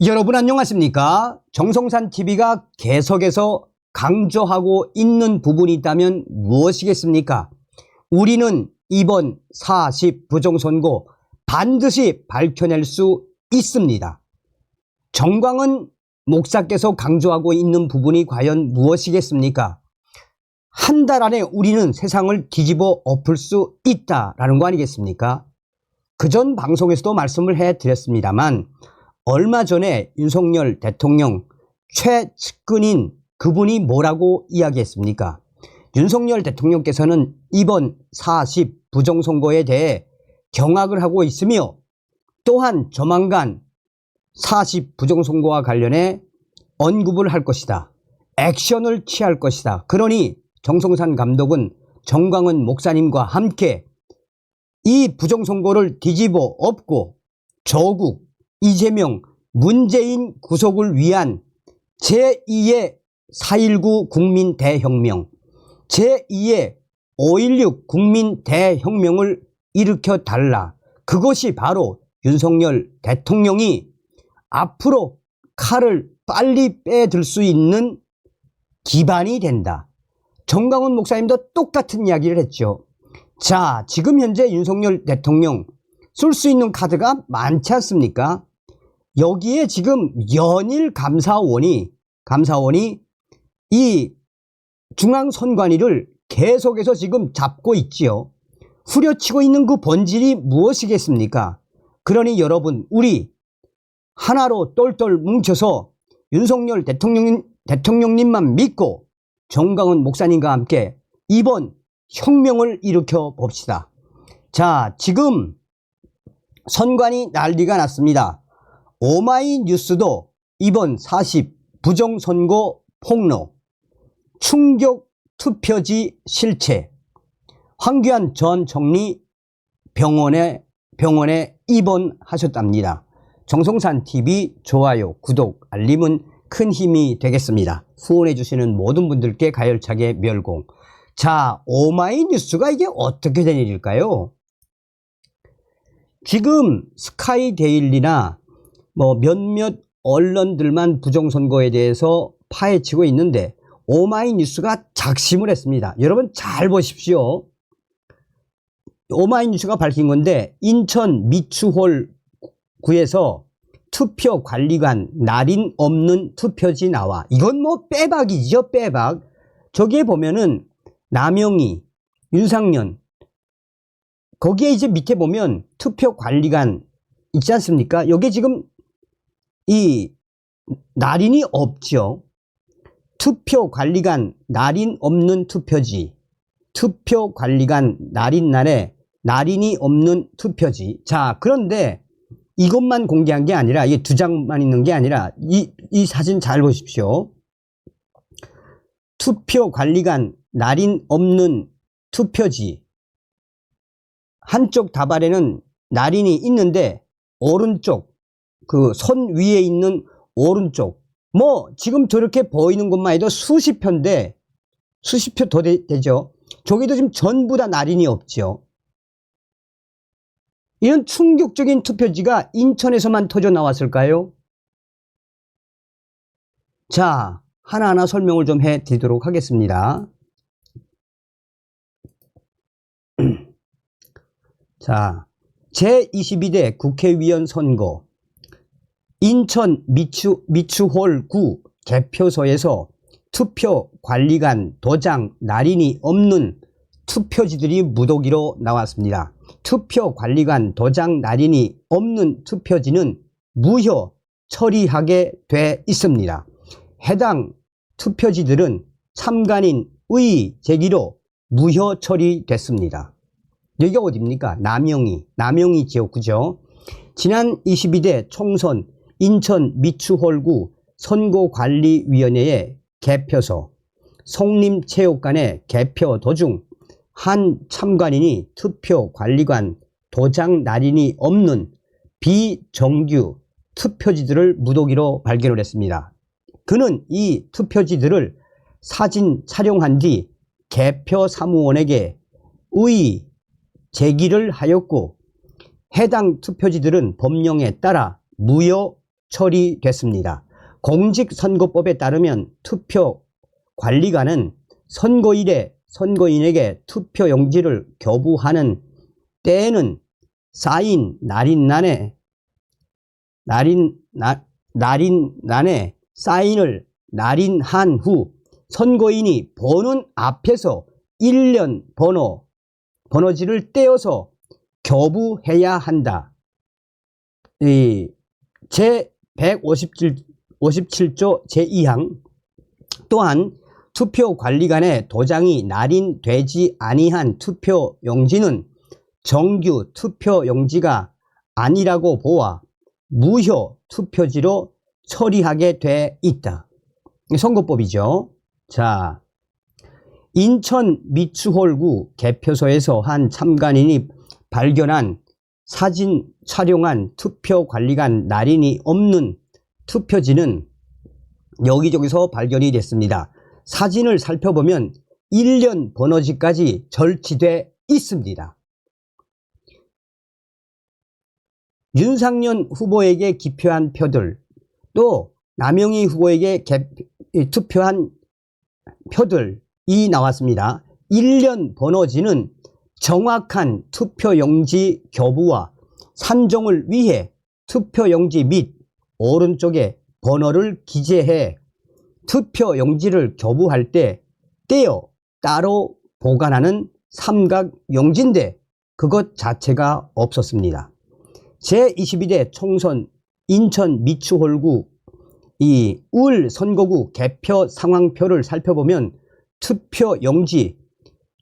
여러분 안녕하십니까? 정성산 TV가 계속해서 강조하고 있는 부분이 있다면 무엇이겠습니까? 우리는 이번 40 부정선거 반드시 밝혀낼 수 있습니다. 정광훈 목사께서 강조하고 있는 부분이 과연 무엇이겠습니까? 한 달 안에 우리는 세상을 뒤집어 엎을 수 있다라는 거 아니겠습니까? 그전 방송에서도 말씀을 해드렸습니다만 얼마 전에 윤석열 대통령 최측근인 그분이 뭐라고 이야기했습니까? 윤석열 대통령께서는 이번 40 부정선거에 대해 경악을 하고 있으며 또한 조만간 40 부정선거와 관련해 언급을 할 것이다. 액션을 취할 것이다. 그러니 정성산 감독은 정광훈 목사님과 함께 이 부정선거를 뒤집어 엎고 조국, 이재명, 문재인 구속을 위한 제2의 4.19 국민대혁명, 제2의 5.16 국민대혁명을 일으켜달라. 그것이 바로 윤석열 대통령이 앞으로 칼을 빨리 빼들 수 있는 기반이 된다. 정광훈 목사님도 똑같은 이야기를 했죠. 자, 지금 현재 윤석열 대통령 쓸 수 있는 카드가 많지 않습니까? 여기에 지금 연일 감사원이 이 중앙선관위를 계속해서 지금 잡고 있지요. 후려치고 있는 그 본질이 무엇이겠습니까? 그러니 여러분, 우리 하나로 똘똘 뭉쳐서 윤석열 대통령님만 믿고 정광훈 목사님과 함께 이번 혁명을 일으켜 봅시다. 자, 지금 선관위 난리가 났습니다. 오마이뉴스도 이번 40 부정선거 폭로, 충격 투표지 실체, 황교안 전 총리 병원에 입원하셨답니다. 정성산 TV 좋아요, 구독, 알림은 큰 힘이 되겠습니다. 후원해 주시는 모든 분들께 가열차게 멸공. 자, 오마이뉴스가 이게 어떻게 된 일일까요? 지금 스카이데일리나 몇몇 언론들만 부정선거에 대해서 파헤치고 있는데 오마이뉴스가 작심을 했습니다. 여러분 잘 보십시오. 오마이뉴스가 밝힌 건데 인천 미추홀 구에서 투표관리관 날인 없는 투표지 나와. 이건 빼박이죠, 빼박. 저기에 보면은 남영희, 윤상현, 거기에 이제 밑에 보면 투표관리관 있지 않습니까? 여기 지금 이 날인이 없죠. 투표관리관 날인 없는 투표지, 투표관리관 날인 날에 날인이 없는 투표지. 자, 그런데 이것만 공개한 게 아니라, 이게 두 장만 있는 게 아니라 이 사진 잘 보십시오. 투표관리관 날인 없는 투표지, 한쪽 다발에는 날인이 있는데 오른쪽 그 손 위에 있는 오른쪽 지금 저렇게 보이는 것만 해도 수십 표인데 수십 표 더 되죠. 저기도 지금 전부 다 날인이 없죠. 이런 충격적인 투표지가 인천에서만 터져 나왔을까요? 자, 하나하나 설명을 좀 해 드리도록 하겠습니다. 자, 제22대 국회의원 선거 인천 미추홀구 개표소에서 투표관리관 도장 날인이 없는 투표지들이 무더기로 나왔습니다. 투표관리관 도장 날인이 없는 투표지는 무효 처리하게 돼 있습니다. 해당 투표지들은 참관인 의의 제기로 무효 처리됐습니다. 여기가 어디입니까? 남영희 지역구죠. 지난 22대 총선 인천 미추홀구 선거관리위원회의 개표소 송림체육관의 개표 도중 한 참관인이 투표관리관 도장 날인이 없는 비정규 투표지들을 무더기로 발견을 했습니다. 그는 이 투표지들을 사진 촬영한 뒤 개표 사무원에게 의의 제기를 하였고 해당 투표지들은 법령에 따라 무효 처리됐습니다. 공직선거법에 따르면 투표관리관은 선거일에 선거인에게 투표용지를 교부하는 때에는 쌓인 날인란에 사인을 날인한 후 선거인이 보는 앞에서 1년 번호지를 떼어서 교부해야 한다. 이 제157조 제2항 또한 투표관리관의 도장이 날인되지 아니한 투표용지는 정규 투표용지가 아니라고 보아 무효 투표지로 처리하게 돼 있다. 선거법이죠. 자, 인천 미추홀구 개표소에서 한 참관인이 발견한 사진 촬영한 투표관리관 날인이 없는 투표지는 여기저기서 발견이 됐습니다. 사진을 살펴보면 1년 번호지까지 절치돼 있습니다. 윤상현 후보에게 기표한 표들, 또 남영희 후보에게 투표한 표들이 나왔습니다. 1년 번호지는 정확한 투표용지 교부와 산정을 위해 투표용지 밑 오른쪽에 번호를 기재해 투표용지를 교부할 때 떼어 따로 보관하는 삼각용지인데 그것 자체가 없었습니다. 제22대 총선 인천 미추홀구 이 울 선거구 개표 상황표를 살펴보면 투표용지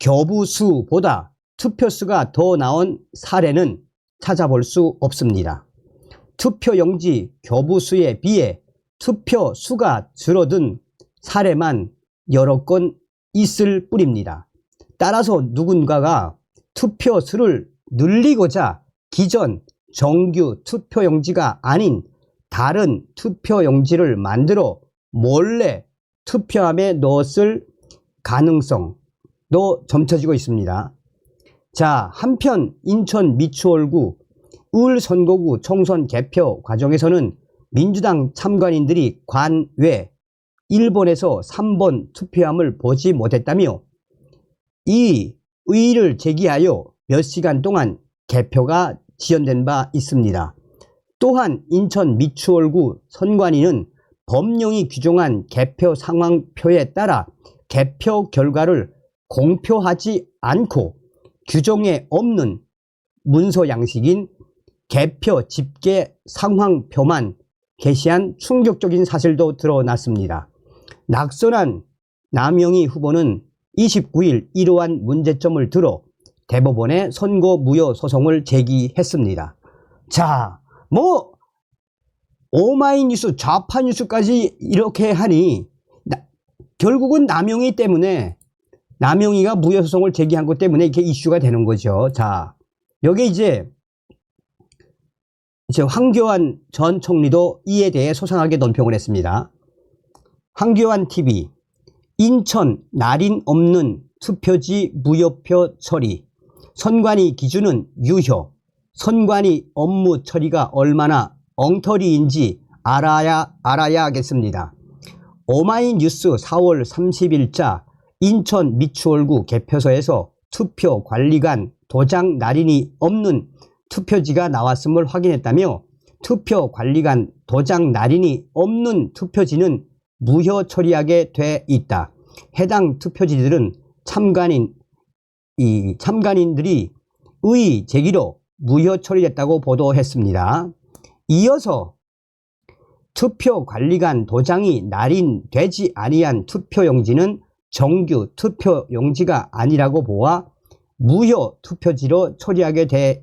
교부수보다 투표수가 더 나온 사례는 찾아볼 수 없습니다. 투표용지 교부수에 비해 투표수가 줄어든 사례만 여러 건 있을 뿐입니다. 따라서 누군가가 투표수를 늘리고자 기존 정규 투표용지가 아닌 다른 투표용지를 만들어 몰래 투표함에 넣었을 가능성도 점쳐지고 있습니다. 자, 한편 인천 미추홀구 울 선거구 총선 개표 과정에서는 민주당 참관인들이 관외 1번에서 3번 투표함을 보지 못했다며 이 의의를 제기하여 몇 시간 동안 개표가 지연된 바 있습니다. 또한 인천 미추홀구 선관위는 법령이 규정한 개표 상황표에 따라 개표 결과를 공표하지 않고 규정에 없는 문서 양식인 개표 집계 상황표만 게시한 충격적인 사실도 드러났습니다. 낙선한 남영희 후보는 29일 이러한 문제점을 들어 대법원에 선거 무효 소송을 제기했습니다. 자, 뭐 오마이뉴스 좌파 뉴스까지 이렇게 하니 결국은 남영희 때문에 남영희가 무효 소송을 제기한 것 때문에 이렇게 이슈가 되는 거죠. 자, 여기 이제 황교안 전 총리도 이에 대해 소상하게 논평을 했습니다. 황교안 TV 인천 날인 없는 투표지 무효표 처리 선관위 기준은 유효 선관위 업무 처리가 얼마나 엉터리인지 알아야겠습니다. 오마이뉴스 4월 30일자 인천 미추홀구 개표소에서 투표관리관 도장 날인이 없는 투표지가 나왔음을 확인했다며 투표관리관 도장 날인이 없는 투표지는 무효 처리하게 돼 있다. 해당 투표지들은 참관인들이 의의 제기로 무효 처리됐다고 보도했습니다. 이어서 투표관리관 도장이 날인되지 아니한 투표용지는 정규 투표용지가 아니라고 보아 무효 투표지로 처리하게 돼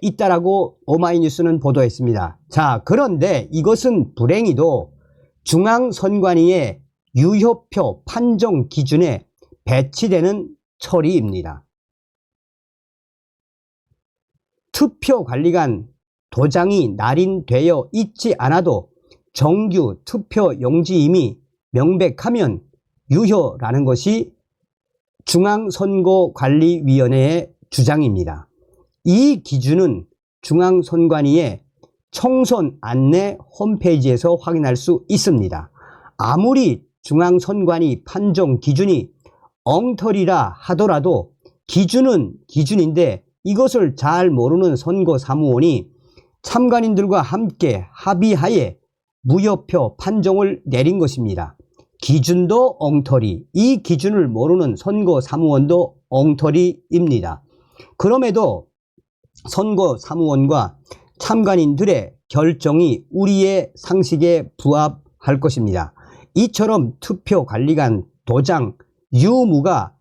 있다라고 오마이뉴스는 보도했습니다. 자, 그런데 이것은 불행히도 중앙선관위의 유효표 판정 기준에 배치되는 처리입니다. 투표관리관 도장이 날인되어 있지 않아도 정규 투표용지임이 명백하면 유효라는 것이 중앙선거관리위원회의 주장입니다. 이 기준은 중앙선관위의 총선 안내 홈페이지에서 확인할 수 있습니다. 아무리 중앙선관위 판정 기준이 엉터리라 하더라도 기준은 기준인데 이것을 잘 모르는 선거사무원이 참관인들과 함께 합의하에 무효표 판정을 내린 것입니다. 기준도 엉터리, 이 기준을 모르는 선거사무원도 엉터리입니다. 그럼에도 선거사무원과 참관인들의 결정이 우리의 상식에 부합할 것입니다. 이처럼 투표관리관 도장 유무가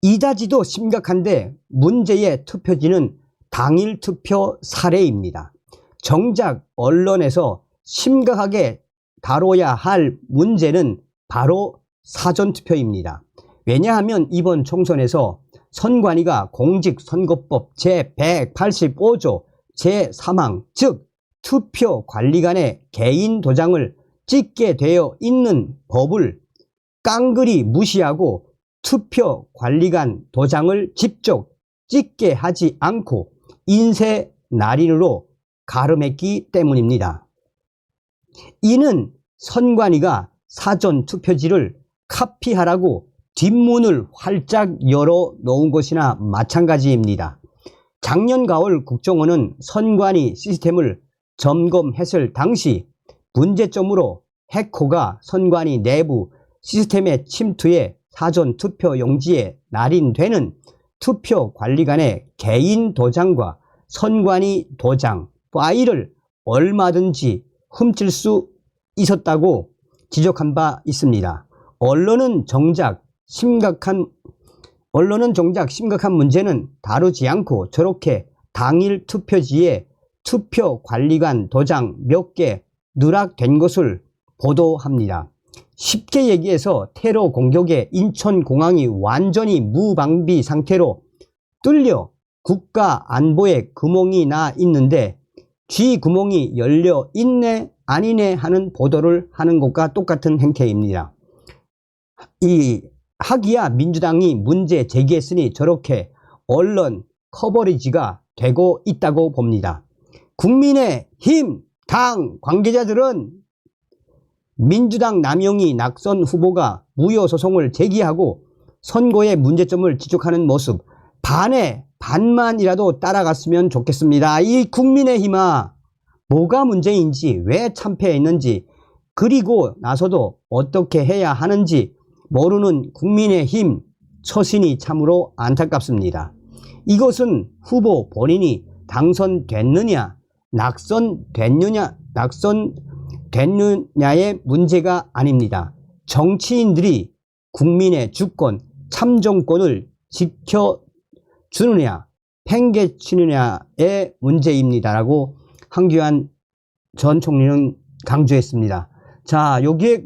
이다지도 심각한데 문제의 투표지는 당일 투표 사례입니다. 정작 언론에서 심각하게 다뤄야 할 문제는 바로 사전투표입니다. 왜냐하면 이번 총선에서 선관위가 공직선거법 제185조 제3항 즉 투표관리관의 개인 도장을 찍게 되어 있는 법을 깡그리 무시하고 투표관리관 도장을 직접 찍게 하지 않고 인쇄 날인으로 가름했기 때문입니다. 이는 선관위가 사전투표지를 카피하라고 뒷문을 활짝 열어 놓은 것이나 마찬가지입니다. 작년 가을 국정원은 선관위 시스템을 점검했을 당시 문제점으로 해커가 선관위 내부 시스템에 침투해 사전투표 용지에 날인되는 투표관리관의 개인 도장과 선관위 도장 파일을 얼마든지 훔칠 수 있었다고 지적한 바 있습니다. 언론은 정작 심각한 문제는 다루지 않고 저렇게 당일 투표지에 투표관리관 도장 몇 개 누락된 것을 보도합니다. 쉽게 얘기해서 테러 공격에 인천공항이 완전히 무방비 상태로 뚫려 국가 안보에 구멍이 나 있는데 쥐 구멍이 열려 있네 아니네 하는 보도를 하는 것과 똑같은 행태입니다. 하기야 민주당이 문제 제기했으니 저렇게 언론 커버리지가 되고 있다고 봅니다. 국민의힘 당 관계자들은 민주당 남영희 낙선 후보가 무효소송을 제기하고 선거의 문제점을 지적하는 모습 반에 반만이라도 따라갔으면 좋겠습니다. 이 국민의힘아 뭐가 문제인지 왜 참패했는지 그리고 나서도 어떻게 해야 하는지 모르는 국민의힘 처신이 참으로 안타깝습니다. 이것은 후보 본인이 당선됐느냐 낙선됐느냐의 문제가 아닙니다. 정치인들이 국민의 주권, 참정권을 지켜주느냐 팽개치느냐의 문제입니다라고 황교안 전 총리는 강조했습니다. 자, 여기에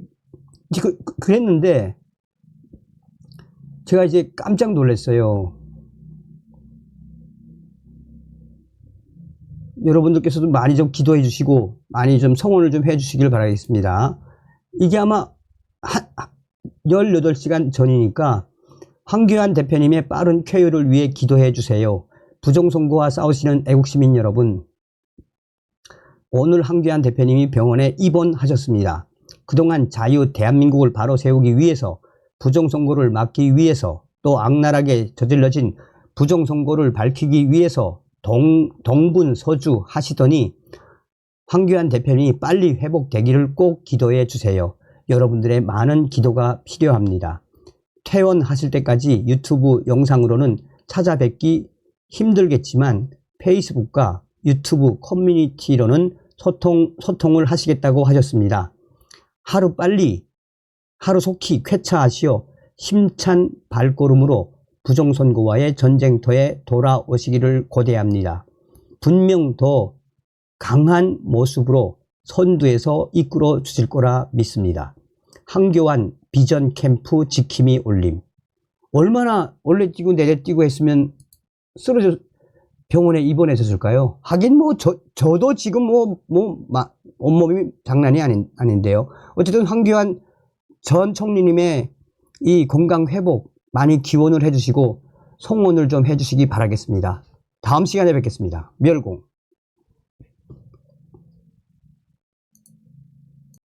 그랬는데 제가 이제 깜짝 놀랐어요. 여러분들께서도 많이 좀 기도해 주시고 많이 좀 성원을 좀 해 주시길 바라겠습니다. 이게 아마 18시간 전이니까 황교안 대표님의 빠른 쾌유를 위해 기도해 주세요. 부정선거와 싸우시는 애국시민 여러분, 오늘 황교안 대표님이 병원에 입원하셨습니다. 그동안 자유 대한민국을 바로 세우기 위해서 부정선거를 막기 위해서 또 악랄하게 저질러진 부정선거를 밝히기 위해서 동분서주 하시더니 황교안 대표님이 빨리 회복되기를 꼭 기도해 주세요. 여러분들의 많은 기도가 필요합니다. 퇴원하실 때까지 유튜브 영상으로는 찾아뵙기 힘들겠지만 페이스북과 유튜브 커뮤니티로는 소통을 하시겠다고 하셨습니다. 하루 속히 쾌차하시어 힘찬 발걸음으로 부정선거와의 전쟁터에 돌아오시기를 고대합니다. 분명 더 강한 모습으로 선두에서 이끌어 주실 거라 믿습니다. 황교안 비전 캠프 지킴이 올림. 얼마나 원래 뛰고 내려 뛰고 했으면 쓰러져 병원에 입원했었을까요? 하긴 저도 지금 온몸이 장난이 아닌데요. 어쨌든 황교안 전 총리님의 이 건강 회복 많이 기원을 해주시고 성원을 좀 해주시기 바라겠습니다. 다음 시간에 뵙겠습니다. 멸공.